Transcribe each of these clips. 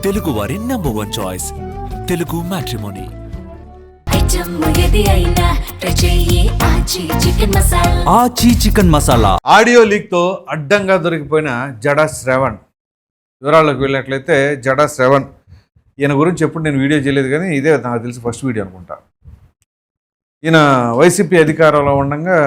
తెలుగు వారి number 1 choice Telugu matrimony. ఆచి chicken masala audio లీక్తో అడ్డంగా దొరికిపోయిన జడా శ్రవణ్ వివరాల్లోకి వెళ్ళినట్లయితే, జడా శ్రవణ్ ఈయన గురించి ఎప్పుడు నేను వీడియో చేయలేదు, కానీ ఇదే నాకు తెలిసి ఫస్ట్ వీడియో అనుకుంటా. ఈయన వైసీపీ అధికారంలో ఉండగా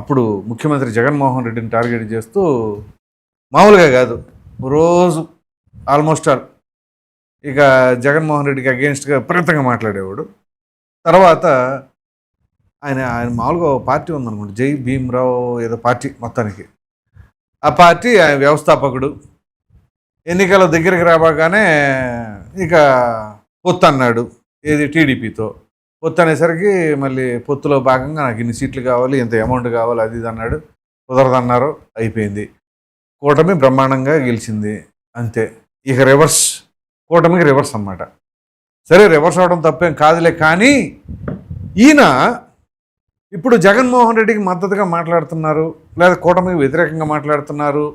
అప్పుడు ముఖ్యమంత్రి జగన్మోహన్ రెడ్డిని టార్గెట్ చేస్తూ మామూలుగా కాదు, రోజు ఆల్మోస్ట్ ఆల్ ఇక జగన్మోహన్ రెడ్డికి అగెయిన్స్ట్గా విపరీతంగా మాట్లాడేవాడు. తర్వాత ఆయన మామూలుగా పార్టీ ఉందనుకోండి, జై భీమ్రావ్ ఏదో పార్టీ, మొత్తానికి ఆ పార్టీ ఆయన వ్యవస్థాపకుడు. ఎన్నికల దగ్గరికి రాబాగానే ఇక పొత్తు అన్నాడు, ఏది టీడీపీతో పొత్తు అనేసరికి మళ్ళీ పొత్తులో భాగంగా నాకు ఇన్ని సీట్లు కావాలి, ఇంత అమౌంట్ కావాలి, అది ఇది అన్నాడు. కుదరదన్నారు, అయిపోయింది. కూటమి బ్రహ్మాండంగా గెలిచింది, అంతే. ఇక రివర్స్, కూటమికి రివర్స్ అన్నమాట. సరే, రివర్స్ అవడం తప్పేం కాదులే, కానీ ఈయన ఇప్పుడు జగన్మోహన్ రెడ్డికి మద్దతుగా మాట్లాడుతున్నారు, లేదా కూటమికి వ్యతిరేకంగా మాట్లాడుతున్నారు.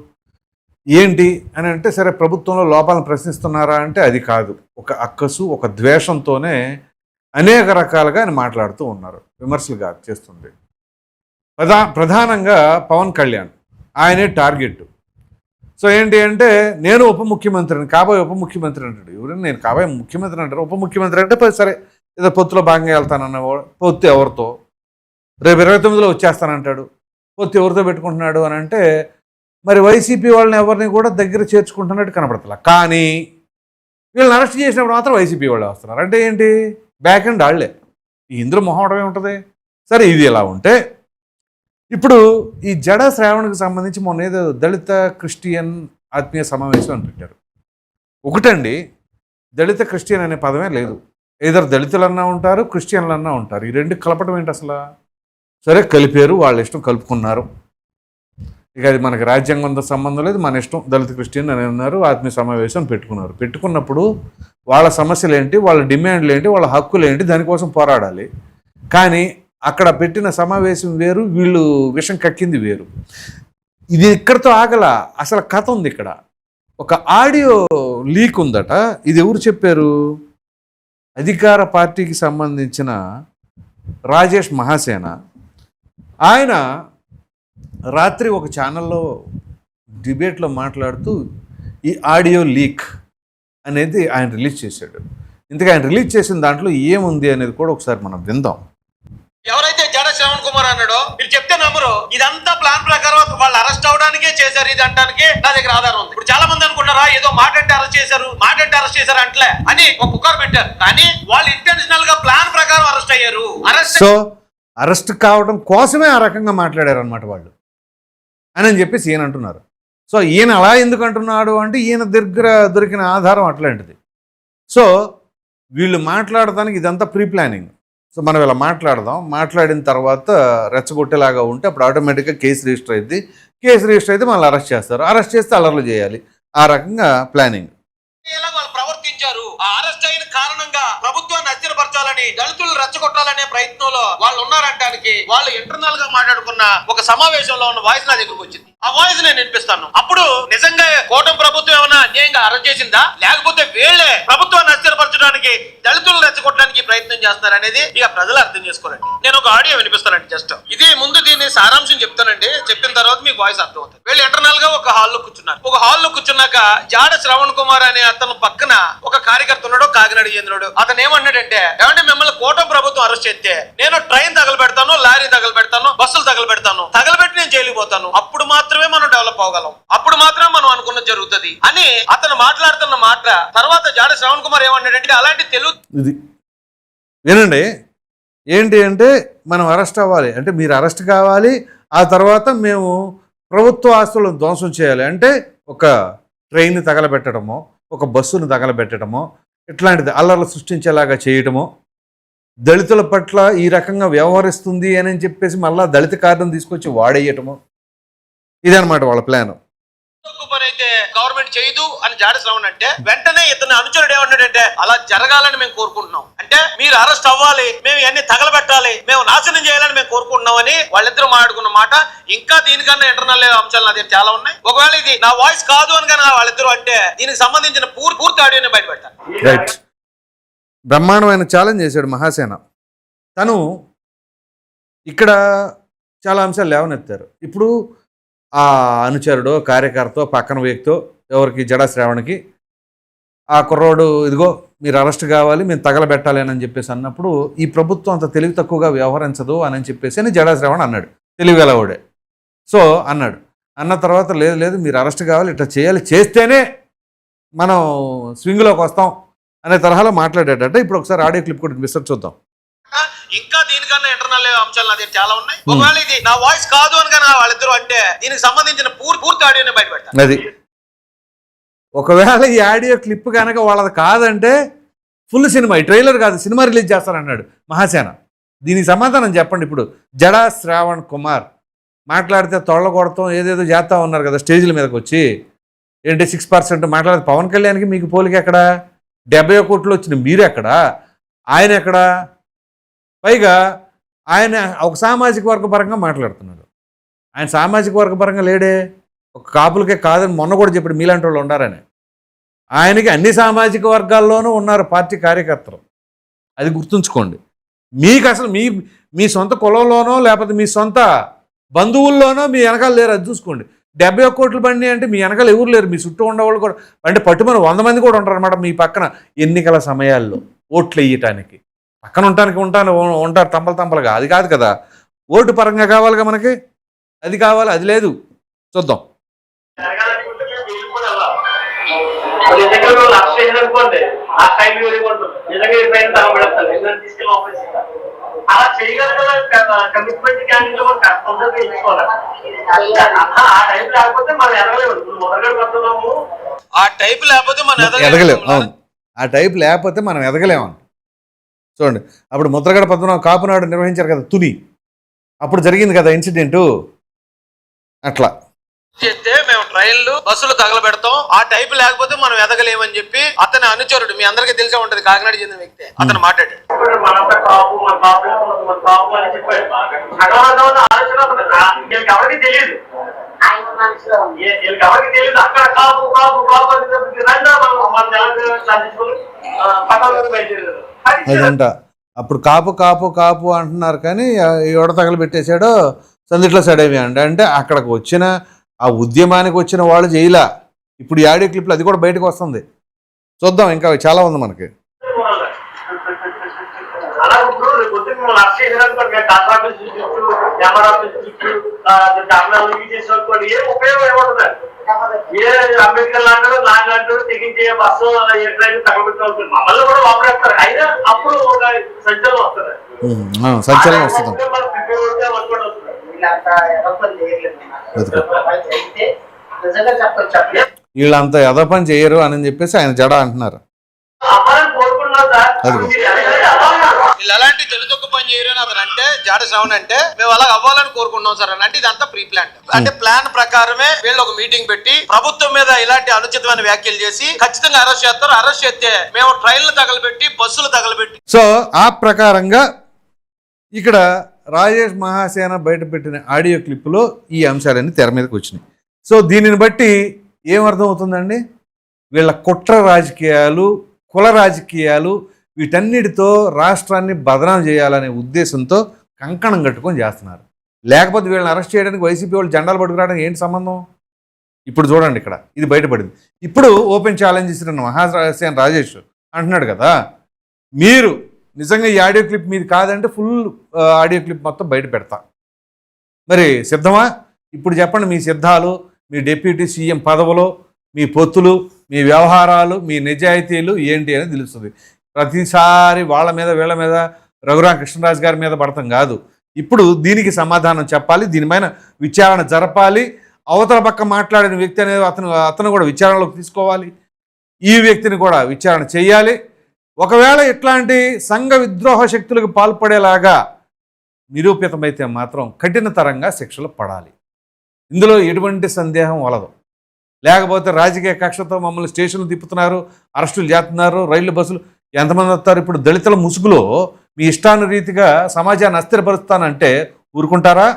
ఏంటి అని అంటే, సరే ప్రభుత్వంలో లోపాలను ప్రశ్నిస్తున్నారా అంటే అది కాదు. ఒక అక్కసు, ఒక ద్వేషంతోనే అనేక రకాలుగా ఆయన మాట్లాడుతూ ఉన్నారు, విమర్శలుగా చేస్తుంది. ప్రధానంగా పవన్ కళ్యాణ్, ఆయనే టార్గెట్. సో ఏంటి అంటే, నేను ఉప ముఖ్యమంత్రిని, కాబోయే ఉప ముఖ్యమంత్రి అంటాడు. ఎవరైనా నేను కాబోయే ముఖ్యమంత్రి అంటారు, ఉప ముఖ్యమంత్రి అంటే సరే ఏదో పొత్తులో భాగంగా వెళ్తానన్నవాడు. పొత్తు ఎవరితో? రేపు 29లో వచ్చేస్తానంటాడు. పొత్తు ఎవరితో పెట్టుకుంటున్నాడు అని అంటే, మరి వైసీపీ వాళ్ళని ఎవరిని కూడా దగ్గర చేర్చుకుంటున్నట్టు కనపడతలా. కానీ వీళ్ళని అరెస్ట్ చేసినప్పుడు మాత్రం వైసీపీ వాళ్ళు వస్తున్నారు. అంటే ఏంటి? బ్యాక్ అండ్ ఆళ్లే. ఇందులో మొహమాటమే ఉంటుంది. సరే, ఇది ఎలా ఉంటే ఇప్పుడు ఈ జడా శ్రావణ్కి సంబంధించి మొన్న ఏదో దళిత క్రిస్టియన్ ఆత్మీయ సమావేశం అని పెట్టారు. ఒకటండి, దళిత క్రిస్టియన్ అనే పదమే లేదు. ఏదర్ దళితులన్నా ఉంటారు, క్రిస్టియన్లన్నా ఉంటారు. ఈ రెండు కలపడం ఏంటి అసలు? సరే, కలిపారు, వాళ్ళ ఇష్టం, కలుపుకున్నారు. ఇక అది మనకి రాజ్యాంగంతో సంబంధం లేదు, మన ఇష్టం. దళిత క్రిస్టియన్ అని అన్నారు, ఆత్మీయ సమావేశం పెట్టుకున్నారు. పెట్టుకున్నప్పుడు వాళ్ళ సమస్యలు ఏంటి, వాళ్ళ డిమాండ్లు ఏంటి, వాళ్ళ హక్కులు ఏంటి, దానికోసం పోరాడాలి. కానీ అక్కడ పెట్టిన సమావేశం వేరు, వీళ్ళు విషం కక్కింది వేరు. ఇది ఇక్కడితో ఆగల, అసలు కథ ఉంది ఇక్కడ. ఒక ఆడియో లీక్ ఉందట. ఇది ఎవరు చెప్పారు? అధికార పార్టీకి సంబంధించిన రాజేష్ మహాసేన. ఆయన రాత్రి ఒక ఛానల్లో డిబేట్లో మాట్లాడుతూ ఈ ఆడియో లీక్ అనేది ఆయన రిలీజ్ చేశాడు. ఇంతగా ఆయన రిలీజ్ చేసిన దాంట్లో ఏముంది అనేది కూడా ఒకసారి మనం విందాం. ఎవరైతే జడ శ్రవణ్ కుమార్ అన్నాడో, మీరు చెప్తే నమ్మరు, ఇదంతా ప్లాన్ ప్రకారం వాళ్ళు అరెస్ట్ అవడానికే చేశారు, ఇది అంటానికి నా దగ్గర ఆధారం ఉంది. ఇప్పుడు చాలా మంది అనుకున్నారా ఏదో మాట అంటే అరెస్ట్ చేశారు అంటలే అని ఒక పుకారు పెట్టారు. కానీ వాళ్ళు ఇంటెన్షనల్ గా ప్లాన్ ప్రకారం అరెస్ట్ అయ్యారు. సో అరెస్ట్ కావడం కోసమే ఆ రకంగా మాట్లాడారు అనమాట వాళ్ళు అని చెప్పేసి ఈయన అంటున్నారు. సో ఈయన అలా ఎందుకు అంటున్నాడు అంటే, ఈయన దగ్గర దొరికిన ఆధారం అట్లాంటిది. సో వీళ్ళు మాట్లాడటానికి ఇదంతా ప్రీ ప్లానింగ్. సో మనం ఇలా మాట్లాడదాం, మాట్లాడిన తర్వాత రెచ్చగొట్టేలాగా ఉంటే అప్పుడు ఆటోమేటిక్గా కేసు రిజిస్టర్ అయింది. కేసు రిజిస్టర్ అయితే మళ్ళీ అరెస్ట్ చేస్తారు. అరెస్ట్ చేస్తే అల్లర్లు చేయాలి. ఆ రకంగా ప్లానింగ్. వాళ్ళు ప్రవర్తించారు. ఆ అరెస్ట్ అయిన కారణంగా ప్రభుత్వాన్ని అస్థిరపరచాలని, దళితులు రెచ్చగొట్టాలనే ప్రయత్నంలో వాళ్ళు ఉన్నారంటానికి వాళ్ళు ఇంటర్నల్ గా మాట్లాడుకున్న ఒక సమావేశంలో ఉన్న వాయిస్ నా దగ్గరకు వచ్చింది. ఆ వాయిస్ నేను వినిపిస్తాను. అప్పుడు నిజంగా కూటమి ప్రభుత్వం ఏమైనా అన్యాయంగా అరెస్ట్ చేసిందా, లేకపోతే వీళ్లే ప్రభుత్వాన్ని అస్థిరపరచడానికి, దళితులు రెచ్చగొట్టడానికి ప్రయత్నం చేస్తున్నారు అనేది ఇక ప్రజలు అర్థం చేసుకోరండి. నేను ఒక ఆడియో వినిపిస్తానండి. జస్ట్ ఇది ముందు దీన్ని సారాంశం చెప్తానండి. చెప్పిన తర్వాత మీకు వాయిస్ అర్థం అవుతుంది. వీళ్ళు ఇంటర్నల్ గా ఒక హాల్లో కూర్చున్నారు. ఒక హాల్లో కూర్చున్నాక జాడ శ్రవణ్ కుమార్ అనే అతను పక్కన ఒక కార్యకర్త ఉన్నాడు, కాకినాడ చెందినాడు. అతను ఏమన్నాడంటే, ఏమంటే మిమ్మల్ని కూటమి ప్రభుత్వం అరెస్ట్ చేస్తే నేను ట్రైన్ తగలబెడతాను, లారీ తగలబెడతాను, బస్సులు తగలబెడతాను, తగలబెట్టి నేను జైలుకి పోతాను. అప్పుడు మాత్రమే మనం డెవలప్ అవ్వగలం, అప్పుడు మాత్రమే మనం అనుకున్నది జరుగుతుంది అని అతను మాట్లాడుతున్న మాట. తర్వాత జాడ శ్రవణ్ కుమార్ ఏమన్నాడంటే, అలాంటి తెలుగు ఇది వినండి. ఏంటి అంటే, మనం అరెస్ట్ అవ్వాలి అంటే మీరు అరెస్ట్ కావాలి, ఆ తర్వాత మేము ప్రభుత్వ ఆస్తులను ధ్వంసం చేయాలి అంటే ఒక ట్రైన్ తగలబెట్టడమో, ఒక బస్సును తగలబెట్టడమో, ఇట్లాంటిది అల్లర్లు సృష్టించేలాగా చేయటమో, దళితుల పట్ల ఈ రకంగా వ్యవహరిస్తుంది అని చెప్పేసి మళ్ళా దళిత కార్డును తీసుకొచ్చి వాడేయటమో, ఇదనమాట వాళ్ళ ప్లాన్. అయితే గవర్నమెంట్ చేయదు అని జాడి శ్రవణ్ అంటే వెంటనే ఇతని అనుచరుడు ఏమన్నాడంటే అలా జరగాలని మేము కోరుకుంటున్నాం, అంటే మీరు అరెస్ట్ అవ్వాలి, మేము ఇవన్నీ తగలబెట్టాలి, మేము నాశనం చేయాలని మేము కోరుకుంటున్నాం అని వాళ్ళిద్దరూ మాట్లాడుకున్న మాట. ఇంకా దీనికన్నా ఇంటర్నల్ అంశాలు నా దగ్గర చాలా ఉన్నాయి. ఒకవేళ ఇది నా వాయిస్ కాదు అని కనుక వాళ్ళిద్దరూ అంటే దీనికి సంబంధించిన పూర్తి ఆడియోని బయటపెట్టాలి. రైట్, బ్రహ్మాండమైన ఛాలెంజ్ చేశాడు మహాసేన. తను ఇక్కడ చాలా అంశాలు లేవనెత్తారు. ఇప్పుడు ఆ అనుచరుడో కార్యకర్తో పక్కన వ్యక్తో ఎవరికి జడా శ్రావణ్కి ఆ కుర్రోడు ఇదిగో మీరు అరెస్ట్ కావాలి, మేము తగలబెట్టాలి అని చెప్పేసి అన్నప్పుడు ఈ ప్రభుత్వం అంత తెలివి తక్కువగా వ్యవహరించదు అని చెప్పేసి అని జడా శ్రావణ్ అన్నాడు. తెలివిగలవాడే. సో అన్నాడు. అన్న తర్వాత లేదు లేదు మీరు అరెస్ట్ కావాలి, ఇట్లా చేయాలి, చేస్తేనే మనం స్వింగ్లోకి వస్తాం అనే తరహాలో మాట్లాడేటట్ట. ఇప్పుడు ఒకసారి ఆడియో క్లిప్ కూడా వినిపిస్తారు, చూద్దాం. ఇంకా దీనికన్నా ఇంటర్నల్ అంశాలు నా దగ్గర చాలా ఉన్నాయి. ఒకవేళ ఇది నా వాయిస్ కాదు అని కనుక వాళ్ళిద్దరూ అంటే దీనికి సంబంధించిన పూర్తి ఆడియోని బయటపెట్టాలి. అది ఒకవేళ ఈ ఆడియో క్లిప్ కనుక వాళ్ళది కాదంటే ఫుల్ సినిమా, ఈ ట్రైలర్ కాదు సినిమా రిలీజ్ చేస్తానన్నాడు మహాసేన. దీనికి సమాధానం చెప్పండి. ఇప్పుడు జడా శ్రావణ్ కుమార్ మాట్లాడితే తొళ్ళ కొడతాం ఏదేదో చేస్తా ఉన్నారు కదా స్టేజ్ల మీదకి వచ్చి, ఏంటి 6% మాట్లాడితే పవన్ కళ్యాణ్కి మీకు పోలిక ఎక్కడ? 71 కోట్లు వచ్చిన మీరు ఎక్కడ? ఆయన ఎక్కడ? పైగా ఆయన ఒక సామాజిక వర్గ పరంగా మాట్లాడుతున్నాడు. ఆయన సామాజిక వర్గ పరంగా లేడే, ఒక కాపులకే కాదని మొన్న కూడా చెప్పాడు మీలాంటి వాళ్ళు ఉండారని. ఆయనకి అన్ని సామాజిక వర్గాల్లోనూ ఉన్నారు పార్టీ కార్యకర్తలు, అది గుర్తుంచుకోండి. మీకు అసలు మీ సొంత కులంలోనో లేకపోతే మీ సొంత బంధువుల్లోనో మీ వెనకాల లేరు, అది చూసుకోండి. 71 కోట్ల బండి అంటే మీ వెనకాల ఎవరు లేరు, మీ చుట్టూ ఉండేవాళ్ళు కూడా అంటే పట్టుమని 100 మంది కూడా ఉంటారు అనమాట మీ పక్కన ఎన్నికల సమయాల్లో ఓట్లు వేయటానికి. పక్కన ఉంటారు తంపలుగా, అది కాదు కదా. ఓటు పరంగా కావాలిగా మనకి, అది కావాలి, అది లేదు. చూద్దాం. అలా చేయగలిగిన కమిట్మెంట్ క్యాండిడేట్ మనం కష్టంగా ఎంచుకోవాలి. ఆ టైం లేకపోతే మనం ఎదగలేము. మొదలుగడ పడుతున్నాము, ఆ టైప్ లేకపోతే మనం ఎదగలేము. అవును, ఆ టైప్ లేకపోతే మనం ఎదగలేము. చూడండి, అప్పుడు ముద్రగడ పద్మనాభం కాపునాడు నిర్వహించారు కదా తుని, అప్పుడు జరిగింది కదా ఇన్సిడెంటు. అట్లా చేస్తే మేము ట్రైన్లు బస్సులు తగలబెడతాం, ఆ టైప్ లేకపోతే మనం ఎదగలేమని చెప్పి అతని అనుచరుడు మీ అందరికీ తెలిసే ఉంటది కాకినాడ చెందిన వ్యక్తి అతను మాట్లాడాడు. మనంతా కాపు మన కాపు అని చెప్పాడు. ఆలోచన ఎవరికి తెలియదు, ఎవరికి తెలియదు. అక్కడ కాపు కాపు కాపు అని మన సాధించుకుని పక్కన బయలుదేరారు. అదంట అప్పుడు కాపు కాపు కాపు అంటున్నారు, కానీ ఎవడ తగలబెట్టేశాడో సందిట్లో సడేవి అంటే అక్కడికి వచ్చిన ఆ ఉద్యమానికి వచ్చిన వాళ్ళు చేయలా. ఇప్పుడు ఈ ఆడియో క్లిప్లు అది కూడా బయటకు వస్తుంది, చూద్దాం. ఇంకా చాలా ఉంది మనకి. అలా ఇప్పుడు పొద్దున్న అరెస్ట్ చేసినప్పుడు కాంట్రాక్టర్ చేసుకోండి, ఏ ఉపయోగం ఏమంటుంది? ఏ అంబేద్కర్ లాంటాడు నాంటాడు తెగించే బస్సు ఏ ట్రైన్ తగలబెట్టుకోవచ్చు, మమ్మల్ని కూడా వాపరేస్తారు. అయినా అప్పుడు ఒక సంచలనం వస్తుంది. సంచలనం వస్తుంది. వీళ్ళంతా ఎదపని చేయరు అని చెప్పేసి ఆయన జడ అంటున్నారు. వీళ్ళు అలాంటి తెలుగు పని చేయరు అని అతను అంటే జాడ శ్రావణ్ అంటే మేము అలా అవ్వాలని కోరుకుంటున్నాం సార్ అని అంటే ఇదంతా ప్రీ ప్లాన్. అంటే ప్లాన్ ప్రకారమే వీళ్ళు ఒక మీటింగ్ పెట్టి ప్రభుత్వం మీద ఇలాంటి అనుచితమైన వ్యాఖ్యలు చేసి ఖచ్చితంగా అరెస్ట్ చేస్తారు. అరెస్ట్ చేస్తే మేము ట్రైన్లు తగలబెట్టి బస్సులు తగలబెట్టి. సో ఆ ప్రకారంగా ఇక్కడ రాజేష్ మహాసేన బయటపెట్టిన ఆడియో క్లిప్లో ఈ అంశాలన్నీ తెర మీదకి వచ్చినాయి. సో దీనిని బట్టి ఏమర్థం అవుతుందండి? వీళ్ళ కుట్ర రాజకీయాలు, కుల రాజకీయాలు, వీటన్నిటితో రాష్ట్రాన్ని బదనాం చేయాలనే ఉద్దేశంతో కంకణం కట్టుకొని చేస్తున్నారు. లేకపోతే వీళ్ళని అరెస్ట్ చేయడానికి వైసీపీ వాళ్ళు జెండాలు పట్టుకురావడానికి ఏంటి సంబంధం? ఇప్పుడు చూడండి, ఇక్కడ ఇది బయటపడింది. ఇప్పుడు ఓపెన్ ఛాలెంజ్ ఇస్తున్న మహాసేన రాజేష్ అంటున్నాడు కదా, మీరు నిజంగా ఈ ఆడియో క్లిప్ మీది కాదంటే ఫుల్ ఆడియో క్లిప్ మొత్తం బయట పెడతా. మరి సిద్ధమా? ఇప్పుడు చెప్పండి, మీ సిద్ధాలు, మీ డిప్యూటీ సీఎం పదవులు, మీ పొత్తులు, మీ వ్యవహారాలు, మీ నిజాయితీలు ఏంటి అని తెలుస్తుంది. ప్రతిసారి వాళ్ళ మీద వీళ్ళ మీద రఘురామ కృష్ణరాజు గారి మీద పడతాం కాదు. ఇప్పుడు దీనికి సమాధానం చెప్పాలి, దీనిపైన విచారణ జరపాలి. అవతల పక్క మాట్లాడిన వ్యక్తి అనేది అతను కూడా విచారణలోకి తీసుకోవాలి. ఈ వ్యక్తిని కూడా విచారణ చేయాలి. ఒకవేళ ఇట్లాంటి సంఘ విద్రోహ శక్తులకు పాల్పడేలాగా నిరూపితమైతే మాత్రం కఠినతరంగా శిక్షలు పడాలి. ఇందులో ఎటువంటి సందేహం వలదు. లేకపోతే రాజకీయ కక్షతో మమ్మల్ని స్టేషన్లు తిప్పుతున్నారు, అరెస్టులు చేస్తున్నారు, రైళ్లు బస్సులు ఎంతమంది వస్తారు? ఇప్పుడు దళితుల ముసుగులో మీ ఇష్టానురీతిగా సమాజాన్ని అస్థిరపరుస్తానంటే ఊరుకుంటారా?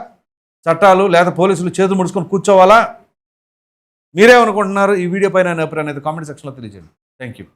చట్టాలు లేదా పోలీసులు చేతులు ముడుచుకొని కూర్చోవాలా? మీరేమనుకుంటున్నారు? ఈ వీడియో పైన అభిప్రాయం అనేది కామెంట్ సెక్షన్లో తెలియజేయండి. Thank you.